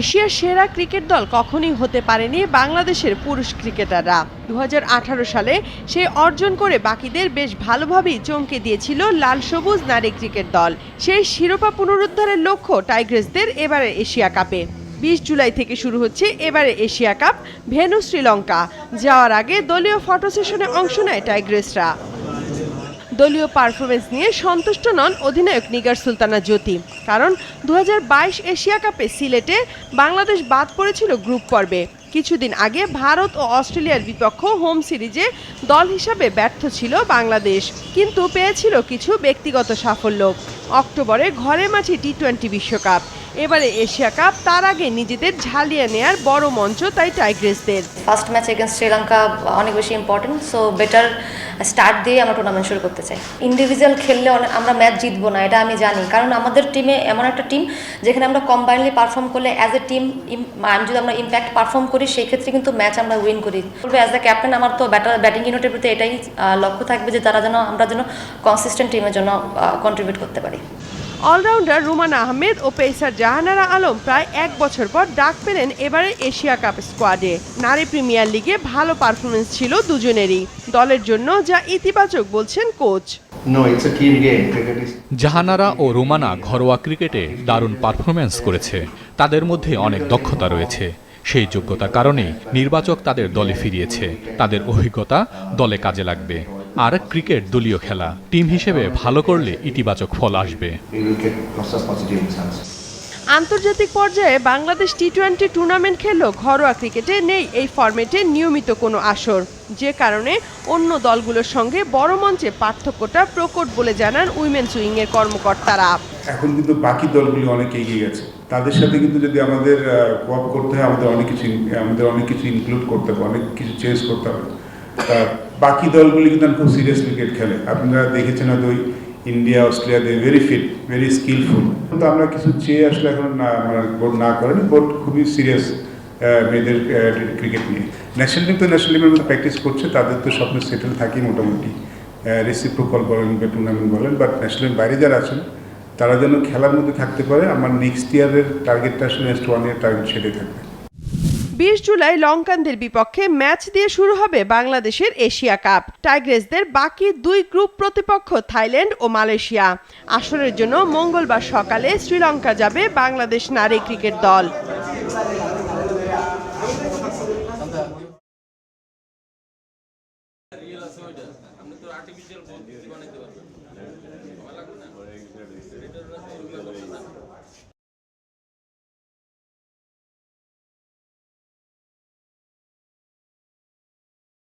এশিয়ার সেরা ক্রিকেট দল কখনোই হতে পারেনি বাংলাদেশের পুরুষ ক্রিকেটাররা। 2018 সালে সে অর্জন করে বাকিদের বেশ ভালোভাবেই চমকে দিয়েছিল লাল সবুজ নারী ক্রিকেট দল। সেই শিরোপা পুনরুদ্ধারের লক্ষ্য টাইগ্রেসদের এবারের এশিয়া কাপে। 20 জুলাই থেকে শুরু হচ্ছে এবারে এশিয়া কাপ, ভেন্যু শ্রীলঙ্কা। যাওয়ার আগে দলীয় ফটো সেশনে অংশ নেয় টাইগ্রেসরা। দলীয় পারফরমেন্স নিয়ে সন্তুষ্ট নন অধিনায়ক নিগার সুলতানা জ্যোতি, কারণ 2022 এশিয়া কাপে সিলেটে বাংলাদেশ বাদ পড়েছিল গ্রুপ পর্বে। কিছুদিন আগে ভারত ও অস্ট্রেলিয়ার বিপক্ষ হোম সিরিজে দল হিসাবে ব্যর্থ ছিল বাংলাদেশ, কিন্তু পেয়েছিল কিছু ব্যক্তিগত সাফল্য। অক্টোবরে ঘরের মাঠে টি-20 বিশ্বকাপ, এবারে এশিয়া কাপ, তার আগে নিজেদের ঝালিয়ে নেয়ার বড় মঞ্চ তাই টাইগ্রেসদের। ফার্স্ট ম্যাচ এগেইনস্ট শ্রীলঙ্কা অনেক বেশি ইম্পর্টেন্ট, সো বেটার স্টার্ট দিয়ে আমরা টুর্নামেন্ট শুরু করতে চাই। ইন্ডিভিজুয়াল খেললে আমরা ম্যাচ জিতবো না, এটা আমি জানি, কারণ আমাদের টিমে এমন একটা টিম যেখানে আমরা কম্বাইনলি পারফর্ম করলে অ্যাজ এ টিম যদি আমরা ইম্প্যাক্ট পারফর্ম করি সেই ক্ষেত্রে কিন্তু ম্যাচ আমরা উইন করি। অ্যাজ দ্য ক্যাপ্টেন আমার তো ব্যাটিং ইউনিটের প্রতি এটাই লক্ষ্য থাকবে যে আমরা যেন কনসিস্টেন্ট টিমের জন্য কন্ট্রিবিউট করতে পারি। অলরাউন্ডার রুমানা আহমেদ ও পেসার জাহানারা আলম প্রায় 1 বছর পর ডাক পেলেন এবারে এশিয়া কাপ স্কোয়াডে। নারী প্রিমিয়ার লিগে ভালো পারফরমেন্স ছিল দুজনেরই। দলের জন্য যা ইতিবাচক বলছেন কোচ। জাহানারা ও রুমানা ঘরোয়া ক্রিকেটে দারুণ পারফরমেন্স করেছে। তাদের মধ্যে অনেক দক্ষতা রয়েছে। সেই যোগ্যতার কারণেই নির্বাচক তাদের দলে ফিরিয়েছে। তাদের অভিজ্ঞতা দলে কাজে লাগবে। আর ক্রিকেট দলীয় খেলা, টিম হিসেবে ভালো করলে ইতিবাচক ফল আসবে। আন্তর্জাতিক পর্যায়ে বাংলাদেশ টি-20 টুর্নামেন্ট খেললেও ঘরোয়া ক্রিকেটে নেই এই ফরম্যাটে নিয়মিত কোনো আসর, যে কারণে অন্য দলগুলোর সঙ্গে বড় মঞ্চে পার্থক্যটা প্রকট বলে জানান উইমেন্স উইংয়ের কর্মকর্তারা। এখন কিন্তু বাকি দলগুলি অনেক এগিয়ে গেছে, তাদের সাথে কিন্তু যদি আমাদের কোঅপ করতে হয়, আমাদের অনেক কিছু ইনক্লুড করতে হবে, অনেক কিছু চেঞ্জ করতে হবে। বাকি দলগুলি কিন্তু খুব সিরিয়াস ক্রিকেট খেলে, আপনারা দেখেছেন হয়তো India, Australia, they very fit, very skilful. কিন্তু আমরা কিছু চেয়ে আসলে এখন বোর্ড না করেন, বোর্ড খুবই সিরিয়াস মেয়েদের ক্রিকেট নিয়ে। ন্যাশনাল টিম তো ন্যাশনাল টিমের মধ্যে প্র্যাকটিস করছে, তাদের তো স্বপ্ন সেটেল থাকি মোটামুটি, রেসিপ্রোকাল বলেন বা টুর্নামেন্ট বলেন, বাট ন্যাশনাল বাইরে যারা আছেন তারা যেন খেলার মধ্যে থাকতে পারে। আমার নেক্সট ইয়ারের টার্গেটটা আসলে নেক্সট 1 ইয়ার টার্গেট সেটাই থাকবে। 20 জুলাই লঙ্কানদের বিপক্ষে ম্যাচ দিয়ে শুরু হবে বাংলাদেশের এশিয়া কাপ। টাইগ্রেসদের বাকি 2 গ্রুপ প্রতিপক্ষ থাইল্যান্ড ও মালয়েশিয়া। আসরের জন্য মঙ্গলবার সকালে শ্রীলঙ্কা যাবে বাংলাদেশ নারী ক্রিকেট দল।